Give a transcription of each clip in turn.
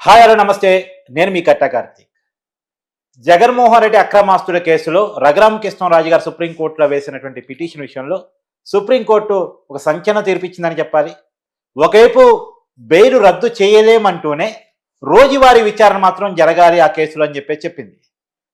Hi hello నమస్తే. నేను మీ కట్టా కార్తీక్. జగన్మోహన్ రెడ్డి అక్రమాస్తుల కేసులో రఘురామ కృష్ణరాజు గారు సుప్రీంకోర్టులో వేసినటువంటి పిటిషన్ విషయంలో సుప్రీంకోర్టు ఒక సంచలన తీర్పిచ్చిందని చెప్పాలి. ఒకవైపు బెయిల్ రద్దు చేయలేమంటూనే రోజువారీ విచారణ మాత్రం జరగాలి ఆ కేసులో అని చెప్పింది.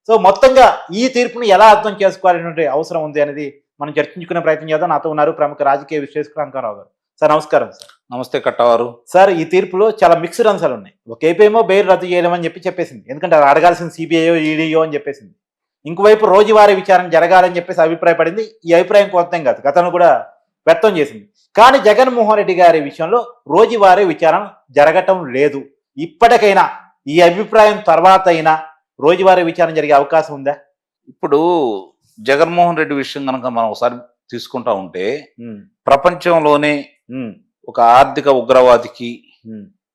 సో మొత్తంగా ఈ తీర్పును ఎలా అర్థం చేసుకోవాలనే అవసరం ఉంది అనేది మనం చర్చించుకునే ప్రయత్నం చేద్దాం. నాతో ఉన్నారు ప్రముఖ రాజకీయ విశ్లేషకులు అంకారావు గారు. సార్ నమస్కారం. సార్ నమస్తే కట్టవారు. సార్ ఈ తీర్పులో చాలా మిక్స్డ్ అంశాలు ఉన్నాయి. ఒకవైపు ఏమో బెయిల్ రద్దు చేయలేమని చెప్పేసింది, ఎందుకంటే అది అడగాల్సిన సిబిఐయో ఈడీయో అని చెప్పేసింది. ఇంకోవైపు రోజువారీ విచారణ జరగాలని చెప్పేసి అభిప్రాయపడింది. ఈ అభిప్రాయం కొత్త కాదు, గతంలో కూడా వ్యక్తం చేసింది. కానీ జగన్మోహన్ రెడ్డి గారి విషయంలో రోజువారీ విచారణ జరగటం లేదు. ఇప్పటికైనా ఈ అభిప్రాయం తర్వాత అయినా రోజువారీ విచారణ జరిగే అవకాశం ఉందా? ఇప్పుడు జగన్మోహన్ రెడ్డి విషయం కనుక మనం ఒకసారి తీసుకుంటా ఉంటే ప్రపంచంలోనే ఒక ఆర్థిక ఉగ్రవాదికి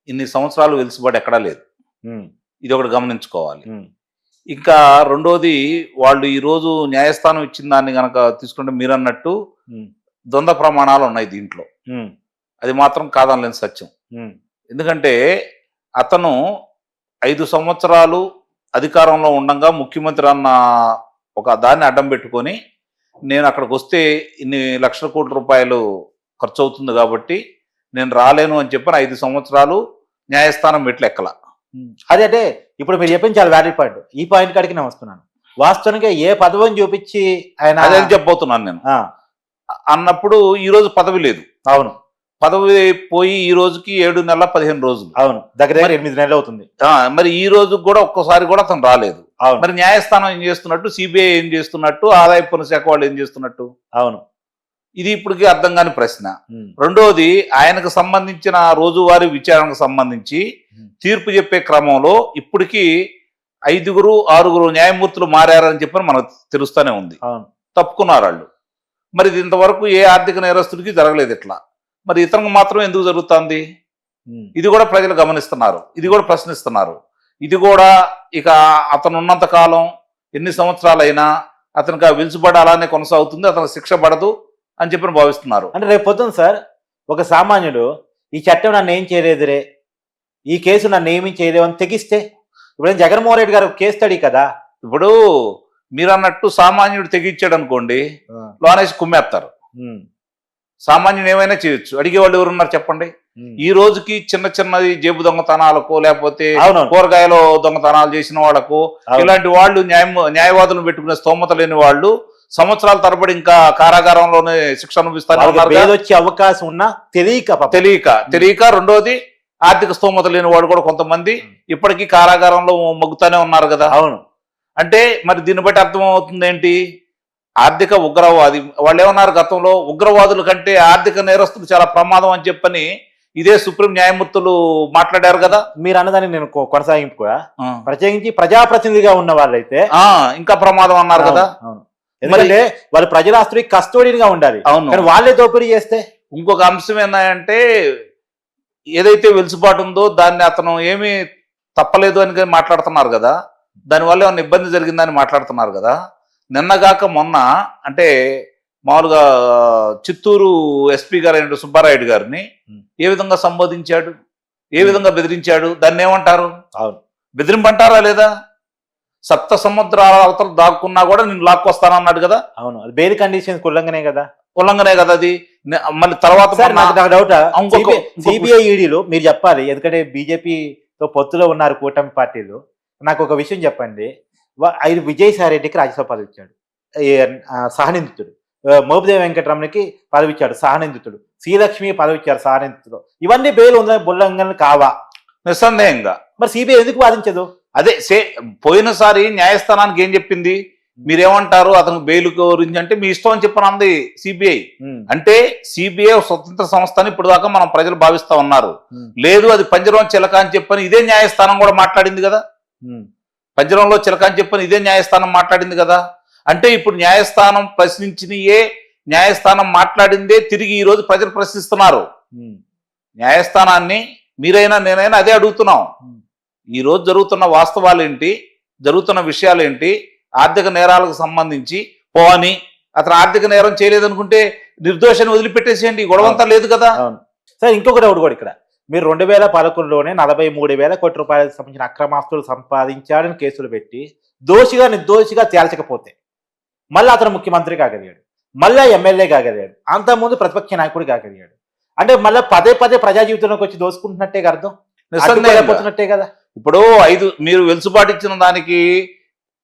ఇన్ని సంవత్సరాలు వెలుసుబాటు ఎక్కడా లేదు. ఇది ఒకటి గమనించుకోవాలి. ఇంకా రెండోది, వాళ్ళు ఈరోజు న్యాయస్థానం ఇచ్చిన దాన్ని కనుక తీసుకుంటే మీరు అన్నట్టు ద్వంద్వ ప్రమాణాలు ఉన్నాయి దీంట్లో. అది మాత్రం కాదనలేని సత్యం. ఎందుకంటే అతను 5 సంవత్సరాలు అధికారంలో ఉండగా ముఖ్యమంత్రి అన్న ఒక దాన్ని అడ్డం పెట్టుకొని, నేను అక్కడికి వస్తే ఇన్ని లక్షల కోట్ల రూపాయలు ఖర్చు అవుతుంది కాబట్టి నేను రాలేను అని చెప్పని 5 సంవత్సరాలు న్యాయస్థానం మెట్లు ఎక్కల. అదే ఇప్పుడు మీరు చెప్పింది చాలా వ్యాలిడ్ పాయింట్. ఈ పాయింట్ కాడికి నేను వస్తున్నాను. వాస్తవానికి ఏ పదవిని చూపించి ఆయన అదే చెప్పబోతున్నాను నేను. అన్నప్పుడు ఈ రోజు పదవి లేదు. అవును, పదవి పోయి ఈ రోజుకి 7 నెలల 15 రోజులు. అవును, దగ్గర 8 నెలలు అవుతుంది. మరి ఈ రోజు కూడా ఒక్కసారి కూడా అతను రాలేదు. మరి న్యాయస్థానం ఏం చేస్తున్నట్టు, సిబిఐ ఏం చేస్తున్నట్టు, ఆదాయ పన్ను శాఖ వాళ్ళు ఏం చేస్తున్నట్టు? అవును, ఇది ఇప్పటికీ అర్థం కాని ప్రశ్న. రెండోది, ఆయనకు సంబంధించిన రోజువారీ విచారణకు సంబంధించి తీర్పు చెప్పే క్రమంలో ఇప్పటికీ 5-6 న్యాయమూర్తులు మారారని చెప్పని మనకు తెలుస్తూనే ఉంది. తప్పుకున్నారు వాళ్ళు. మరి ఇది ఇంతవరకు ఏ ఆర్థిక నేరస్తుడికి జరగలేదు ఇట్లా. మరి ఇతనికి మాత్రం ఎందుకు జరుగుతుంది? ఇది కూడా ప్రజలు గమనిస్తున్నారు, ఇది కూడా ప్రశ్నిస్తున్నారు. ఇది కూడా ఇక అతను ఉన్నంత కాలం ఎన్ని సంవత్సరాలైనా అతనికి ఆ వెలుసుబడి అలానే కొనసాగుతుంది, అతనికి శిక్ష పడదు అని చెప్పి భావిస్తున్నారు. అంటే రేపు పొద్దున సార్ ఒక సామాన్యుడు ఈ చట్టం నన్ను ఏం చేయలేదురే, ఈ కేసు నన్ను ఏమీ చేయలేవని తెగిస్తే ఇప్పుడు జగన్మోహన్ రెడ్డి గారు కేసు తడి కదా. ఇప్పుడు మీరు అన్నట్టు సామాన్యుడు తెగించాడు అనుకోండి, లోనేసి కుమ్మేస్తారు. సామాన్యుడు ఏమైనా చేయొచ్చు, అడిగే వాళ్ళు ఎవరున్నారు చెప్పండి? ఈ రోజుకి చిన్నది జేబు దొంగతనాలకు, లేకపోతే కూరగాయలు దొంగతనాలు చేసిన వాళ్ళకు, ఇలాంటి వాళ్ళు న్యాయవాదులను పెట్టుకునే స్తోమత లేని వాళ్ళు సంవత్సరాల తరబడి ఇంకా కారాగారంలోనే శిక్ష అనుభవిస్తారు. వచ్చే అవకాశం ఉన్నా తెలియక. రెండోది, ఆర్థిక స్తోమత లేని వాడు కూడా కొంతమంది ఇప్పటికీ కారాగారంలో మొగ్గుతానే ఉన్నారు కదా. అవును, అంటే మరి దీన్ని బట్టి అర్థమవుతుంది ఏంటి? ఆర్థిక ఉగ్రవాది వాళ్ళు ఏమన్నారు గతంలో, ఉగ్రవాదుల కంటే ఆర్థిక నేరస్తులు చాలా ప్రమాదం అని చెప్పని ఇదే సుప్రీం న్యాయమూర్తులు మాట్లాడారు కదా. మీరు అన్నదాన్ని నేను కొనసాగింపు కూడా, ప్రత్యేకించి ప్రజాప్రతినిధిగా ఉన్న వాళ్ళైతే ఇంకా ప్రమాదం అన్నారు కదా. ఎందుకంటే వాళ్ళు ప్రజల ఆస్తి కస్టోడియన్గా ఉండాలి. అవును, కానీ వాళ్ళే దోపిడీ చేస్తే. ఇంకొక అంశం ఏంటంటే, ఏదైతే వెలుసుబాటు ఉందో దాన్ని అతను ఏమీ తప్పలేదు అని మాట్లాడుతున్నారు కదా, దానివల్ల ఏమైనా ఇబ్బంది జరిగిందని మాట్లాడుతున్నారు కదా. నిన్నగాక మొన్న అంటే మామూలుగా చిత్తూరు ఎస్పీ గారు సుబ్బారాయుడు గారిని ఏ విధంగా సంబోధించాడు, ఏ విధంగా బెదిరించాడు, దాన్ని ఏమంటారు? అవును, బెదిరింపంటారా లేదా? 7 సముద్రాల అవతల దాక్కున్నా కూడా నేను లాక్కొస్తానన్నాడు కదా. అవును, అది బెయిల్ కండిషన్స్ ఉల్లంఘనే కదా. అది. మళ్ళీ తర్వాత నాకు డౌట్, సిబిఐ ఈడీలో మీరు చెప్పాలి, ఎందుకంటే బీజేపీతో పొత్తులో ఉన్నారు కూటమి పార్టీలు. నాకు ఒక విషయం చెప్పండి, విజయసాయి రెడ్డికి రాజ్యసభ పదవి ఇచ్చాడు సహనిందితుడు, మోపిదేవి వెంకటరమణకి పదవి ఇచ్చాడు సహనిందితుడు, శ్రీలక్ష్మి పదవి ఇచ్చారు సహనిందితుడు. ఇవన్నీ బెయిల్ ఉల్లంఘనలు కావా? నిస్సందేహంగా. మరి సిబిఐ ఎందుకు వాదించదు? అదే పోయినసారి న్యాయస్థానానికి ఏం చెప్పింది? మీరేమంటారు అతను బెయిల్ గురించి అంటే మీ ఇష్టం అని చెప్పనంది సిబిఐ. అంటే సిబిఐ స్వతంత్ర సంస్థ అని ఇప్పుడు దాకా మనం ప్రజలు భావిస్తా ఉన్నారు. లేదు, అది పంజరం చిలక అని చెప్పని ఇదే న్యాయస్థానం కూడా మాట్లాడింది కదా. పంజరంలో చిలక అని చెప్పని ఇదే న్యాయస్థానం మాట్లాడింది కదా. అంటే ఇప్పుడు న్యాయస్థానం ప్రశ్నించినయే, న్యాయస్థానం మాట్లాడిందే తిరిగి ఈ రోజు ప్రజలు ప్రశ్నిస్తున్నారు. న్యాయస్థానాన్ని మీరైనా నేనైనా అదే అడుగుతున్నాం. ఈ రోజు జరుగుతున్న వాస్తవాలు ఏంటి, జరుగుతున్న విషయాలు ఏంటి, ఆర్థిక నేరాలకు సంబంధించి పోని అతను ఆర్థిక నేరం చేయలేదనుకుంటే నిర్దోషాన్ని వదిలిపెట్టేసేయండి, గొడవంతా లేదు కదా. సార్ ఇంకొక డౌట్ కూడా ఇక్కడ, మీరు 2011లోనే 43,000 కోట్ల రూపాయలకు సంబంధించిన అక్రమాస్తులు సంపాదించాడని కేసులు పెట్టి దోషిగా నిర్దోషిగా తేల్చకపోతే మళ్ళీ అతను ముఖ్యమంత్రి కాగలిగాడు, మళ్ళా ఎమ్మెల్యే కాగలిగాడు, అంతకుముందు ప్రతిపక్ష నాయకుడు కాగలిగాడు. అంటే మళ్ళీ పదే పదే ప్రజా జీవితంలోకి వచ్చి దోసుకుంటున్నట్టే అర్థం, అడ్డుకోలేకపోతున్నట్టే కదా. ఇప్పుడు మీరు వెలుసుబాటు ఇచ్చిన దానికి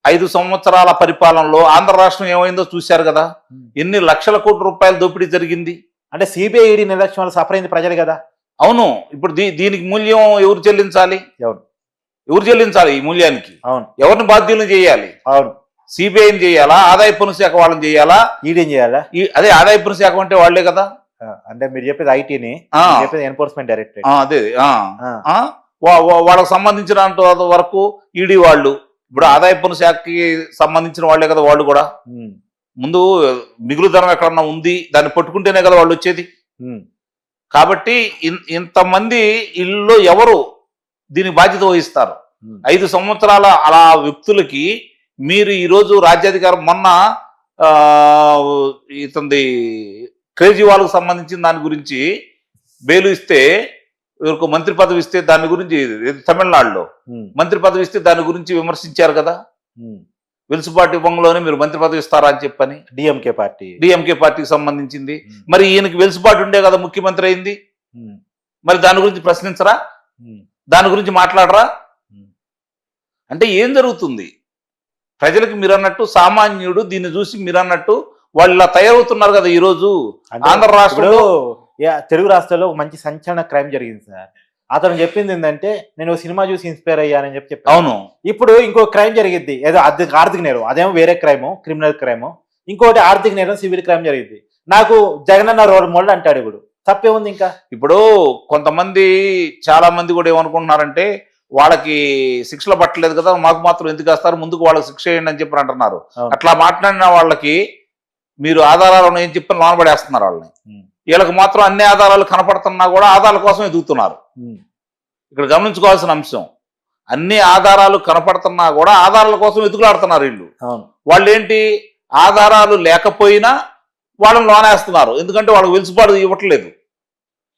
5 సంవత్సరాల పరిపాలనలో ఆంధ్ర రాష్ట్రం ఏమైందో చూశారు కదా. ఎన్ని లక్షల కోట్ల రూపాయల దోపిడీ జరిగింది. అంటే సిబిఐ ఈడీ నిర్లక్ష్యం వల్ల సఫర్ అయింది ప్రజలు కదా. అవును. ఇప్పుడు దీనికి మూల్యం ఎవరు చెల్లించాలి? ఎవరు చెల్లించాలి ఈ మూల్యానికి? అవును. ఎవరిని బాధ్యులను చేయాలి? అవును. సిబిఐని చేయాలా, ఆదాయ పన్ను శాఖ వాళ్ళని చేయాలా, ఈడీని చేయాలా? అదే ఆదాయ పన్ను శాఖ అంటే వాళ్లే కదా. అంటే మీరు చెప్పేది ఐటీని, చెప్పేది ఎన్ఫోర్స్మెంట్ డైరెక్టరేట్. అదే వాళ్ళకి సంబంధించినంత వరకు ఈడీ వాళ్ళు, ఇప్పుడు ఆదాయ పన్ను శాఖకి సంబంధించిన వాళ్లే కదా వాళ్ళు కూడా. ముందు మిగులు ధనం ఎక్కడన్నా ఉంది దాన్ని పట్టుకుంటేనే కదా వాళ్ళు వచ్చేది. కాబట్టి ఇంతమంది ఇల్లు ఎవరు దీనికి బాధ్యత వహిస్తారు? 5 సంవత్సరాల అలా వ్యక్తులకి మీరు ఈరోజు రాజ్యాధికారం, మొన్న ఇతంది కేజ్రీవాల్కు సంబంధించిన దాని గురించి బెయిల్ ఇస్తే, ఇవరకు మంత్రి పదవి ఇస్తే దాని గురించి, తమిళనాడులో మంత్రి పదవి ఇస్తే దాని గురించి విమర్శించారు కదా. వెలుసుబాటు బంగ్లోనే మీరు మంత్రి పదవి ఇస్తారా అని చెప్పని. డిఎంకే పార్టీకి సంబంధించింది. మరి ఈయనకి వెలుసుబాటు ఉండే కదా ముఖ్యమంత్రి అయింది. మరి దాని గురించి ప్రశ్నించరా? దాని గురించి మాట్లాడరా? అంటే ఏం జరుగుతుంది? ప్రజలకు మీరు అన్నట్టు, సామాన్యుడు దీన్ని చూసి మీరు అన్నట్టు వాళ్ళు ఇలా తయారవుతున్నారు కదా. ఈ రోజు ఆంధ్ర రాష్ట్రంలో, తెలుగు రాష్ట్రాల్లో మంచి సంచలన క్రైమ్ జరిగింది సార్. అతను చెప్పింది ఏంటంటే, నేను సినిమా చూసి ఇన్స్పైర్ అయ్యానని చెప్పి. అవును. ఇప్పుడు ఇంకో క్రైమ్ జరిగింది, ఏదో ఆర్థిక నేరం, అదేమో వేరే క్రైమ్, క్రిమినల్ క్రైమ్. ఇంకోటి ఆర్థిక నేరం, సివిల్ క్రైమ్ జరిగింది. నాకు జగనన్న రోల్ మోడల్ అంటాడు. ఇప్పుడు తప్పే ఉంది. ఇంకా ఇప్పుడు కొంతమంది, చాలా మంది కూడా ఏమనుకుంటున్నారంటే, వాళ్ళకి శిక్షలు పట్టలేదు కదా, మాకు మాత్రం ఎందుకు వేస్తారు, ముందుకు వాళ్ళకి శిక్ష చేయండి అని చెప్పి అంటున్నారు. అట్లా మాట్లాడిన వాళ్ళకి మీరు ఆధారాలు ఉన్నాయని చెప్పి లోనబడేస్తున్నారు వాళ్ళని. వీళ్ళకి మాత్రం అన్ని ఆధారాలు కనపడుతున్నా కూడా ఆధారాల కోసం ఎదుగుతున్నారు. ఇక్కడ గమనించుకోవాల్సిన అంశం, అన్ని ఆధారాలు కనపడుతున్నా కూడా ఆధారాల కోసం ఎదుగులాడుతున్నారు వీళ్ళు. వాళ్ళు ఏంటి, ఆధారాలు లేకపోయినా వాళ్ళని లోనేస్తున్నారు, ఎందుకంటే వాళ్ళకి వెలుసుబాటు ఇవ్వట్లేదు.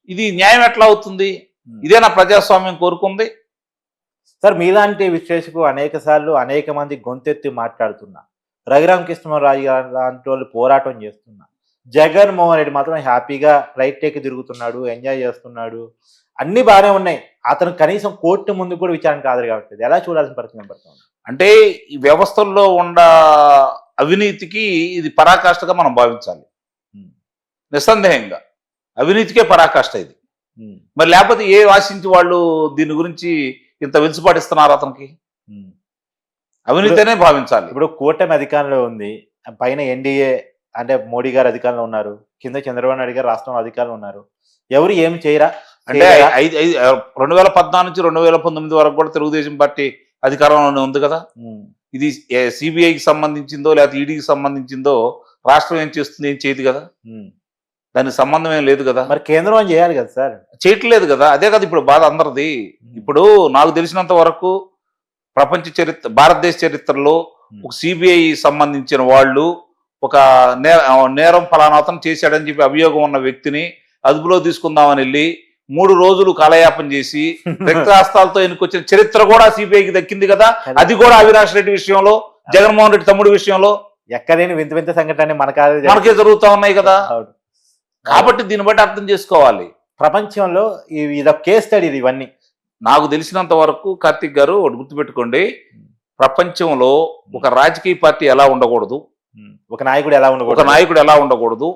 ఇది న్యాయం ఎట్లా అవుతుంది? ఇదేనా ప్రజాస్వామ్యం కోరుకుంది? సార్, మీలాంటి విశ్లేషకు అనేక సార్లు అనేక మంది గొంతెత్తి మాట్లాడుతున్నా, రఘురామకృష్ణరాజు గారు లాంటి వాళ్ళు పోరాటం చేస్తున్నా, జగన్మోహన్ రెడ్డి మాత్రం హ్యాపీగా ఫ్లైట్ టేక్ తిరుగుతున్నాడు, ఎంజాయ్ చేస్తున్నాడు, అన్ని బాగానే ఉన్నాయి. అతను కనీసం కోర్టు ముందు కూడా విచారణకు హాజరు కావట్లేదు. ఎలా చూడాల్సిన పరిస్థితి కనబడుతుంది? అంటే ఈ వ్యవస్థల్లో ఉన్న అవినీతికి ఇది పరాకాష్ఠగా మనం భావించాలి. నిస్సందేహంగా అవినీతికే పరాకాష్ఠ ఇది. మరి లేకపోతే ఏ ఆశించి వాళ్ళు దీని గురించి ఇంత వెలుసుపాటిస్తున్నారు? అతనికి అవినీతినే భావించాలి. ఇప్పుడు కూటమి అధికారంలో ఉంది, పైన ఎన్డీఏ అంటే మోడీ గారు అధికారంలో ఉన్నారు, కింద చంద్రబాబు నాయుడు గారు రాష్ట్రంలో అధికారంలో ఉన్నారు. ఎవరు ఏమి చేయరా? అంటే 2014 నుంచి 2019 వరకు కూడా తెలుగుదేశం పార్టీ అధికారంలోనే ఉంది కదా. ఇది సిబిఐకి సంబంధించిందో లేకపోతే ఈడీకి సంబంధించిందో రాష్ట్రం ఏం చేస్తుంది, ఏం చేయదు కదా. దానికి సంబంధం ఏం లేదు కదా. మరి కేంద్రం ఏం చేయాలి కదా సార్, చేయట్లేదు కదా. అదే కదా ఇప్పుడు బాధ అందరిది. ఇప్పుడు నాకు తెలిసినంత వరకు ప్రపంచ చరిత్ర, భారతదేశ చరిత్రలో ఒక సిబిఐ సంబంధించిన వాళ్ళు ఒక నేరం ఫలానా అతను చేశాడని చెప్పి అభియోగం ఉన్న వ్యక్తిని అదుపులో తీసుకుందామని వెళ్ళి 3 రోజులు కాలయాపన చేసి రక్తహస్తాలతో ఎన్నుకొచ్చిన చరిత్ర కూడా సిబిఐకి దక్కింది కదా. అది కూడా అవినాష్ రెడ్డి విషయంలో, జగన్మోహన్ రెడ్డి తమ్ముడి విషయంలో ఎక్కడైనా వింత వింత సంఘటన మనకే జరుగుతూ ఉన్నాయి కదా. కాబట్టి దీన్ని బట్టి అర్థం చేసుకోవాలి. ప్రపంచంలో ఇదొక కేస్ స్టడీ. ఇవన్నీ నాకు తెలిసినంత వరకు కార్తీక్ గారు ఒకటి గుర్తుపెట్టుకోండి, ప్రపంచంలో ఒక రాజకీయ పార్టీ ఎలా ఉండకూడదు, ఒక నాయకుడు ఎలా ఉండకూడదు,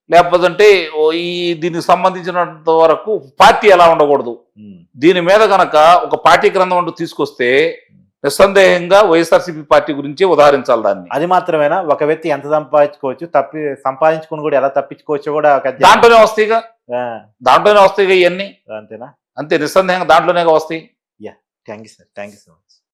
లేకపోతే దీనికి సంబంధించినంత వరకు పార్టీ ఎలా ఉండకూడదు, దీని మీద గనక ఒక పార్టీ గ్రంథం అంటూ తీసుకొస్తే నిస్సందేహంగా వైఎస్ఆర్సీపీ పార్టీ గురించి ఉదాహరించాలి దాన్ని. అది మాత్రమేనా? ఒక వ్యక్తి ఎంత సంపాదించుకోవచ్చు, సంపాదించుకుని కూడా ఎలా తప్పించుకోవచ్చు కూడా దాంట్లోనే వస్తాయిగా ఇవన్నీ. అంతేనా? అంతే, నిస్సందేహంగా దాంట్లోనే వస్తాయి. Thank you sir, thank you so much.